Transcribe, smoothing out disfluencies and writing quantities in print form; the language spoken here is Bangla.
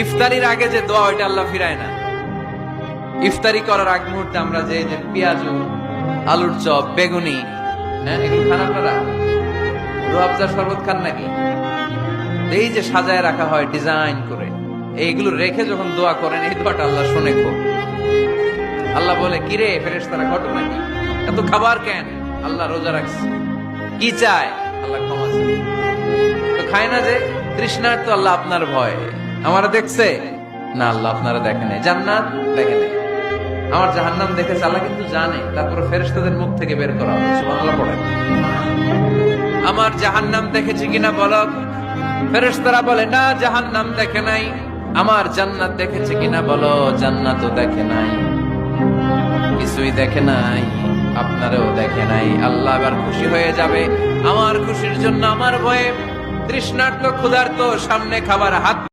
ইফতারির আগে যে দোয়া ওইটা আল্লাহ ফিরায় না। ইফতারি করার আগ মুহূর্তে আমরা যে যে পেঁয়াজু, আলুর চপ, বেগুনি, হ্যাঁ এগুলো খান আপনারা? রুয়াবজার শরবত খান নাকি? এই যে সাজায় রাখা হয় ডিজাইন করে, এইগুলো রেখে যখন দোয়া করেন, এই দোয়াটা আল্লাহ শুনে খুব। আল্লাহ বলে, কিরে ফেরেশতারা ঘটনা কি, এত খাবার কেন? আল্লাহ রোজা রাখছে, কি চায়? আল্লাহ ক্ষমা চায়। তো খায় না যে তৃষ্ণার, তো আল্লাহ আপনার ভয় আমারা দেখছে না, আল্লাহ আপনারা দেখে নাই, জান্নাত দেখে নাই, আমার জাহান্নাম দেখেছে আল্লাহ কিন্তু জানে, তারপরে ফেরেশতাদের মুখ থেকে বের করা হবে। সুবহানাল্লাহ পড়েন। আমার জাহান্নাম দেখেছি কিনা বলো? ফেরেশতারা বলে না, জাহান্নাম দেখে নাই। আমার জান্নাত দেখেছে কিনা বলো? জান্নাতও দেখে নাই, কিছুই দেখে নাই, আপনারও দেখে নাই। আল্লাহ এবার খুশি হয়ে যাবে। আমার খুশির জন্য, আমার ভয়ে তৃষ্ণার্ত ক্ষুধার্ত সামনে খাবার হাত